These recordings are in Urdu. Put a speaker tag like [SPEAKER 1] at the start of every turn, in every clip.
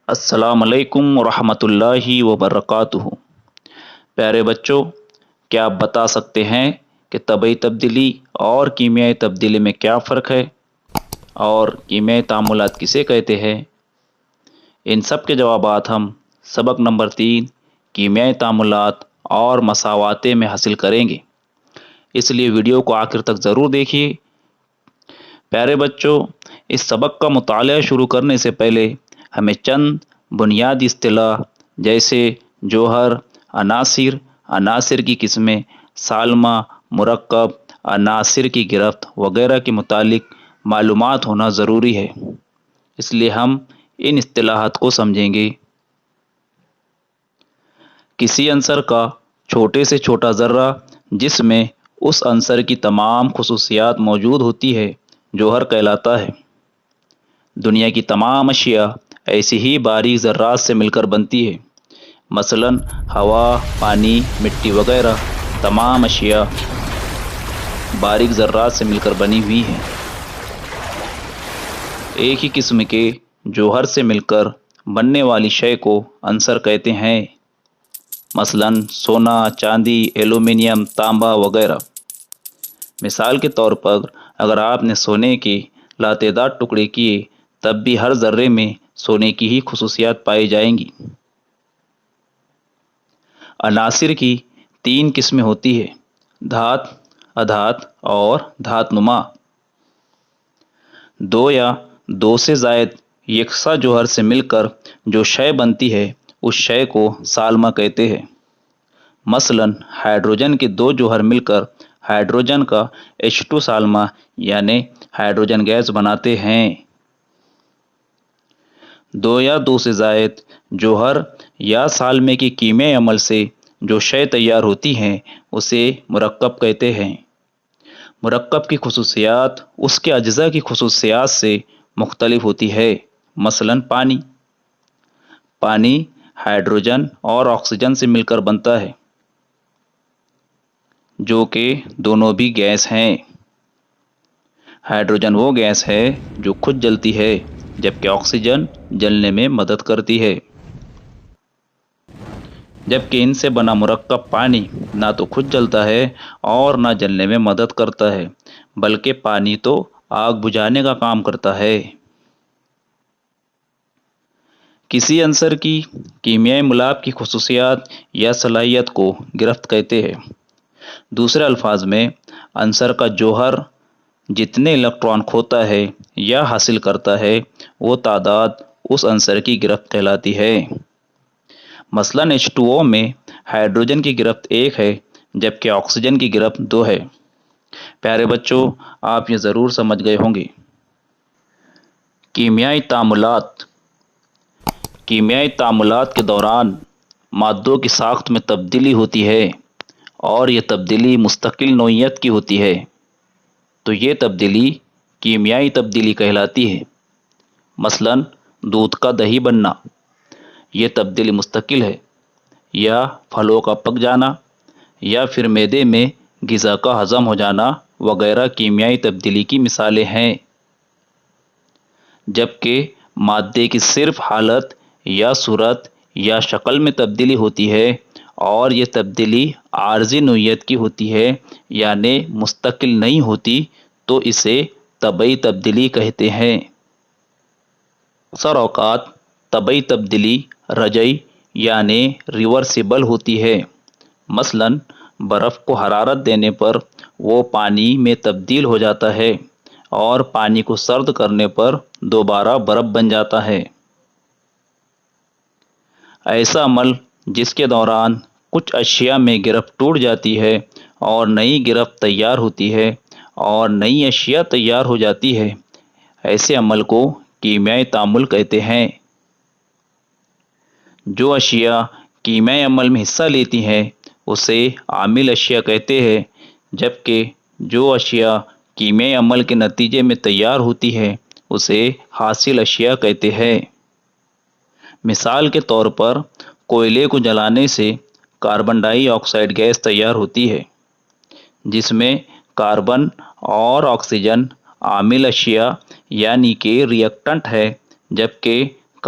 [SPEAKER 1] السلام علیکم ورحمۃ اللہ وبرکاتہ۔ پیارے بچوں، کیا آپ بتا سکتے ہیں کہ طبعی تبدیلی اور کیمیائی تبدیلی میں کیا فرق ہے اور کیمیائی تعاملات کسے کہتے ہیں؟ ان سب کے جوابات ہم سبق نمبر 3 کیمیائی تعاملات اور مساواتیں میں حاصل کریں گے، اس لیے ویڈیو کو آخر تک ضرور دیکھیے۔ پیارے بچوں، اس سبق کا مطالعہ شروع کرنے سے پہلے ہمیں چند بنیادی اصطلاح جیسے جوہر، عناصر کی قسمیں، سالمہ، مرکب، عناصر کی گرفت وغیرہ کے متعلق معلومات ہونا ضروری ہے، اس لیے ہم ان اصطلاحات کو سمجھیں گے۔ کسی عنصر کا چھوٹے سے چھوٹا ذرہ جس میں اس عنصر کی تمام خصوصیات موجود ہوتی ہے جوہر کہلاتا ہے۔ دنیا کی تمام اشیاء ایسی ہی باریک ذرات سے مل کر بنتی ہے، مثلاً ہوا، پانی، مٹی وغیرہ تمام اشیاء باریک ذرات سے مل کر بنی ہوئی ہیں۔ ایک ہی قسم کے جوہر سے مل کر بننے والی شے کو عنصر کہتے ہیں، مثلاً سونا، چاندی، ایلومینیم، تانبا وغیرہ۔ مثال کے طور پر اگر آپ نے سونے کے لاتعداد ٹکڑے کیے تب بھی ہر ذرے میں سونے کی ہی خصوصیات پائی جائیں گی۔ عناصر کی 3 قسمیں ہوتی ہیں: دھات، ادھات اور دھات نما۔ دو یا دو سے زائد یکساں جوہر سے مل کر جو شے بنتی ہے اس شے کو سالمہ کہتے ہیں۔ مثلاً ہائیڈروجن کے 2 جوہر مل کر ہائیڈروجن کا H2 سالمہ یعنی ہائیڈروجن گیس بناتے ہیں۔ 2 یا 2 سے زائد جوہر یا سالمے کے کیمیائی عمل سے جو شے تیار ہوتی ہیں اسے مرکب کہتے ہیں۔ مرکب کی خصوصیات اس کے اجزاء کی خصوصیات سے مختلف ہوتی ہے، مثلاً پانی ہائیڈروجن اور آکسیجن سے مل کر بنتا ہے، جو کہ دونوں بھی گیس ہیں۔ ہائیڈروجن وہ گیس ہے جو خود جلتی ہے جبکہ آکسیجن جلنے میں مدد کرتی ہے۔ جبکہ ان سے بنا مرکب پانی نہ تو خود جلتا ہے اور نہ جلنے میں مدد کرتا ہے، بلکہ پانی تو آگ بجھانے کا کام کرتا ہے۔ کسی عنصر کی کیمیائی ملاپ کی خصوصیات یا صلاحیت کو گرفت کہتے ہیں۔ دوسرے الفاظ میں عنصر کا جوہر جتنے الیکٹران کھوتا ہے یا حاصل کرتا ہے وہ تعداد اس عنصر کی گرفت کہلاتی ہے۔ مثلاً H2O میں ہائیڈروجن کی گرفت 1 ہے جبکہ آکسیجن کی گرفت 2 ہے۔ پیارے بچوں، آپ یہ ضرور سمجھ گئے ہوں گے۔ کیمیائی تعاملات کے دوران مادوں کی ساخت میں تبدیلی ہوتی ہے اور یہ تبدیلی مستقل نوعیت کی ہوتی ہے، تو یہ تبدیلی کیمیائی تبدیلی کہلاتی ہے۔ مثلاً دودھ کا دہی بننا، یہ تبدیلی مستقل ہے، یا پھلوں کا پک جانا یا پھر معدے میں غذا کا ہضم ہو جانا وغیرہ کیمیائی تبدیلی کی مثالیں ہیں۔ جبکہ مادے کی صرف حالت یا صورت یا شکل میں تبدیلی ہوتی ہے اور یہ تبدیلی عارضی نوعیت کی ہوتی ہے یعنی مستقل نہیں ہوتی، تو اسے طبعی تبدیلی کہتے ہیں۔ اکثر اوقات طبعی تبدیلی رجعی یعنی ریورسیبل ہوتی ہے۔ مثلاً برف کو حرارت دینے پر وہ پانی میں تبدیل ہو جاتا ہے اور پانی کو سرد کرنے پر دوبارہ برف بن جاتا ہے۔ ایسا عمل جس کے دوران کچھ اشیاء میں گرفت ٹوٹ جاتی ہے اور نئی گرفت تیار ہوتی ہے اور نئی اشیاء تیار ہو جاتی ہے، ایسے عمل کو کیمیائی تعامل کہتے ہیں۔ جو اشیاء کیمیائی عمل میں حصہ لیتی ہیں اسے عامل اشیاء کہتے ہیں، جبکہ جو اشیاء کیمیائی عمل کے نتیجے میں تیار ہوتی ہے اسے حاصل اشیاء کہتے ہیں۔ مثال کے طور پر کوئلے کو جلانے سے کاربن ڈائی آکسائیڈ گیس تیار ہوتی ہے، جس میں کاربن اور آکسیجن عامل اشیاء یعنی کہ ری ایکٹنٹ ہے، جبکہ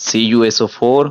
[SPEAKER 1] CuSO4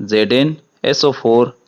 [SPEAKER 1] ZnSO4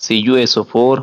[SPEAKER 1] CuSO4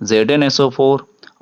[SPEAKER 1] ZnSO4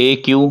[SPEAKER 1] AQ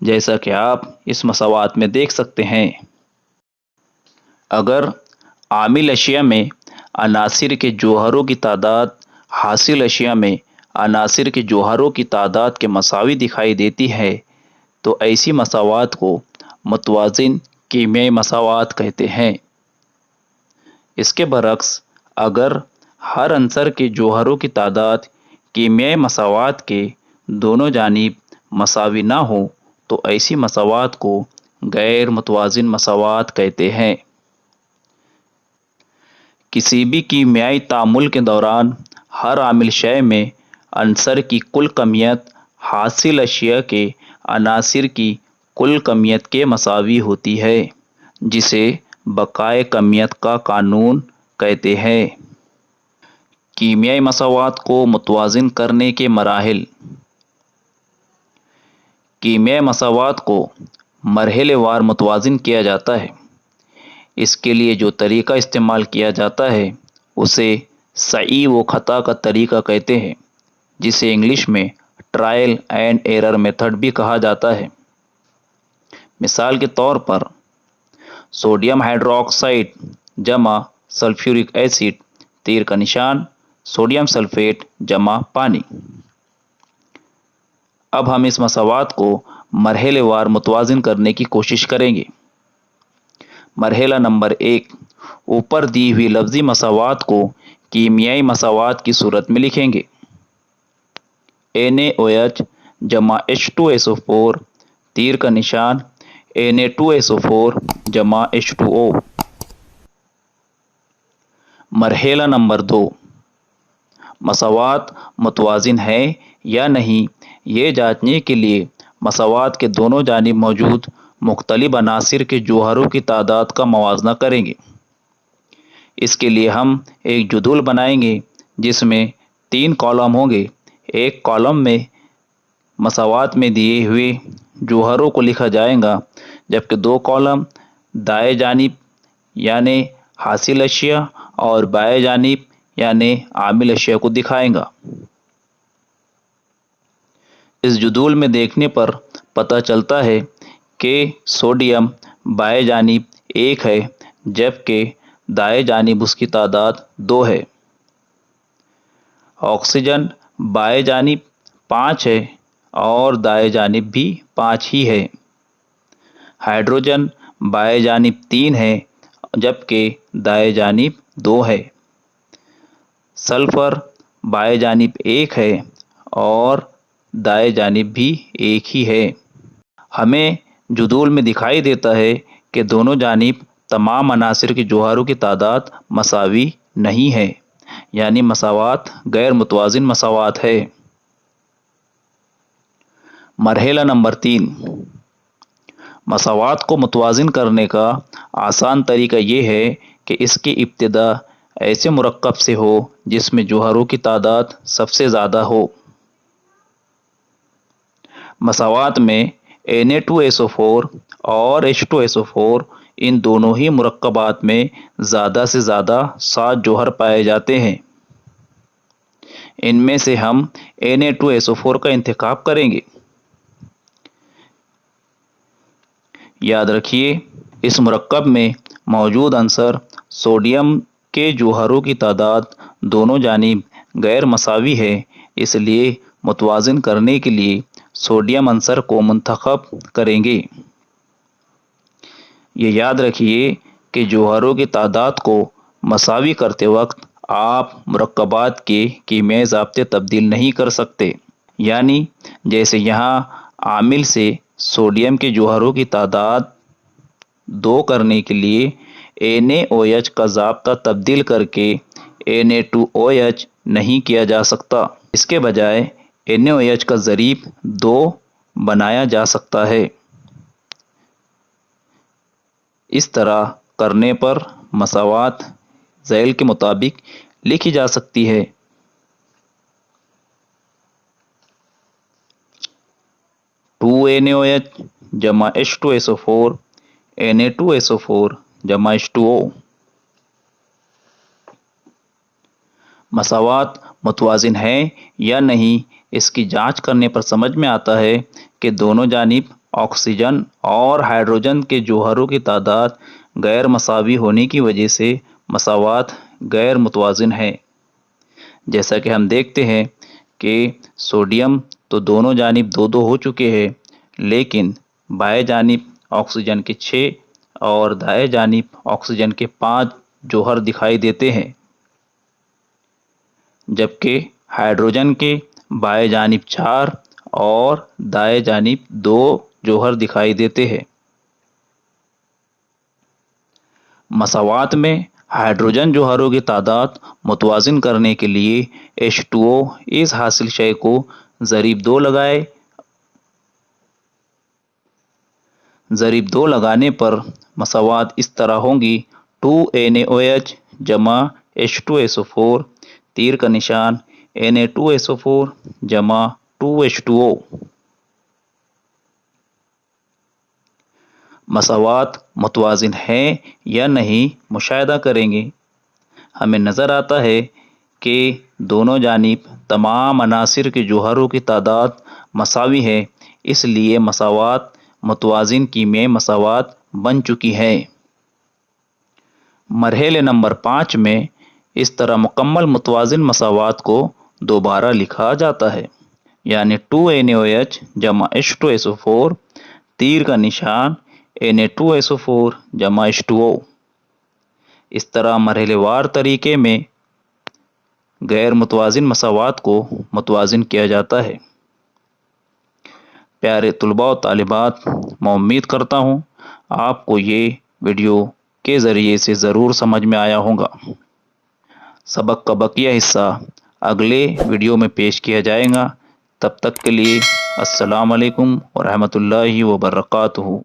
[SPEAKER 1] جیسا کہ آپ اس مساوات میں دیکھ سکتے ہیں۔ اگر عامل اشیاء میں عناصر کے جوہروں کی تعداد حاصل اشیاء میں عناصر کے جوہروں کی تعداد کے مساوی دکھائی دیتی ہے تو ایسی مساوات کو متوازن کیمیائی مساوات کہتے ہیں۔ اس کے برعکس اگر ہر عنصر کے جوہروں کی تعداد کیمیائی مساوات کے دونوں جانب مساوی نہ ہو تو ایسی مساوات کو غیر متوازن مساوات کہتے ہیں۔ کسی بھی کیمیائی تعامل کے دوران ہر عامل شے میں عنصر کی کل کمیت حاصل اشیاء کے عناصر کی کل کمیت کے مساوی ہوتی ہے، جسے بقائے کمیت کا قانون کہتے ہیں۔ کیمیائی مساوات کو متوازن کرنے کے مراحل۔ کیمیائی مساوات کو مرحلے وار متوازن کیا جاتا ہے۔ اس کے لیے جو طریقہ استعمال کیا جاتا ہے اسے صحیح و خطا کا طریقہ کہتے ہیں، جسے انگلش میں ٹرائل اینڈ ایرر میتھڈ بھی کہا جاتا ہے۔ مثال کے طور پر سوڈیم ہائیڈروکسائڈ جمع سلفیورک ایسڈ تیر کا نشان سوڈیم سلفیٹ جمع پانی۔ اب ہم اس مساوات کو مرحلے وار متوازن کرنے کی کوشش کریں گے۔ مرحلہ نمبر 1، اوپر دی ہوئی لفظی مساوات کو کیمیائی مساوات کی صورت میں لکھیں گے۔ NaOH جمع H2SO4 تیر کا نشان Na2SO4 جمع H2O۔ مرحلہ نمبر 2، مساوات متوازن ہے یا نہیں یہ جانچنے کے لیے مساوات کے دونوں جانب موجود مختلف عناصر کے جوہروں کی تعداد کا موازنہ کریں گے۔ اس کے لیے ہم ایک جدول بنائیں گے جس میں 3 کالم ہوں گے۔ ایک کالم میں مساوات میں دیے ہوئے جوہروں کو لکھا جائے گا، جبکہ 2 کالم دائیں جانب یعنی حاصل اشیاء اور بائیں جانب یعنی عامل اشیاء کو دکھائے گا۔ اس جدول میں دیکھنے پر پتہ چلتا ہے کہ سوڈیم بائیں جانب 1 ہے جبکہ دائیں جانب اس کی تعداد 2 ہے۔ آکسیجن بائیں جانب 5 ہے اور دائیں جانب بھی 5 ہی ہے۔ ہائیڈروجن بائیں جانب 3 ہے جبکہ دائیں جانب 2 ہے۔ سلفر بائیں جانب 1 ہے اور دائیں جانب بھی 1 ہی ہے۔ ہمیں جدول میں دکھائی دیتا ہے کہ دونوں جانب تمام عناصر کے جوہروں کی تعداد مساوی نہیں ہے، یعنی مساوات غیر متوازن مساوات ہے۔ مرحلہ نمبر 3، مساوات کو متوازن کرنے کا آسان طریقہ یہ ہے کہ اس کی ابتدا ایسے مرکب سے ہو جس میں جوہروں کی تعداد سب سے زیادہ ہو۔ مساوات میں Na2SO4 اور H2SO4 ان دونوں ہی مرکبات میں زیادہ سے زیادہ 7 جوہر پائے جاتے ہیں۔ ان میں سے ہم Na2SO4 کا انتخاب کریں گے۔ یاد رکھیے اس مرکب میں موجود عنصر سوڈیم کے جوہروں کی تعداد دونوں جانب غیر مساوی ہے، اس لیے متوازن کرنے کے لیے سوڈیم عنصر کو منتخب کریں گے۔ یہ یاد رکھیے کہ جوہروں کی تعداد کو مساوی کرتے وقت آپ مرکبات کے کیمیائی ضابطے تبدیل نہیں کر سکتے، یعنی جیسے یہاں عامل سے سوڈیم کے جوہروں کی تعداد 2 کرنے کے لیے NaOH کا ضابطہ تبدیل کر کے Na2OH نہیں کیا جا سکتا، اس کے بجائے NaOH کا ضریب 2 بنایا جا سکتا ہے۔ اس طرح کرنے پر مساوات ذیل کے مطابق لکھی جا سکتی ہے۔ 2NaOH جمع H2SO4 Na2SO4 جمع H2O۔ مساوات متوازن ہے یا نہیں اس کی جانچ کرنے پر سمجھ میں آتا ہے کہ دونوں جانب آکسیجن اور ہائیڈروجن کے جوہروں کی تعداد غیر مساوی ہونے کی وجہ سے مساوات غیر متوازن ہے۔ جیسا کہ ہم دیکھتے ہیں کہ سوڈیم تو دونوں جانب 2-2 ہو چکے ہیں، لیکن بائیں جانب آکسیجن کے 6 اور دائیں جانب آکسیجن کے 5 جوہر دکھائی دیتے ہیں، جبکہ ہائیڈروجن کے بائیں جانب 4 اور دائیں جانب 2 جوہر دکھائی دیتے ہیں۔ مساوات میں ہائیڈروجن جوہروں کی تعداد متوازن کرنے کے لیے H2O اس حاصل شے کو ضریب 2 لگائے۔ ضریب 2 لگانے پر مساوات اس طرح ہوں گی 2NaOH جمع H2SO4 تیر کا نشان Na2SO4 جمع 2H2O۔ مساوات متوازن ہے یا نہیں مشاہدہ کریں گے۔ ہمیں نظر آتا ہے کہ دونوں جانب تمام عناصر کے جوہروں کی تعداد مساوی ہے، اس لیے مساوات متوازن کیمیائی مساوات بن چکی ہے۔ مرحلے نمبر 5 میں اس طرح مکمل متوازن مساوات کو دوبارہ لکھا جاتا ہے، یعنی 2NaOH جمع H2SO4 تیر کا نشان Na2SO4 جمع H2O۔ اس طرح مرحلے وار طریقے میں غیر متوازن مساوات کو متوازن کیا جاتا ہے۔ پیارے طلباء و طالبات، میں امید کرتا ہوں آپ کو یہ ویڈیو کے ذریعے سے ضرور سمجھ میں آیا ہوگا۔ سبق کا بقیہ حصہ اگلے ویڈیو میں پیش کیا جائے گا۔ تب تک کے لیے السلام علیکم ورحمۃ اللہ وبرکاتہ۔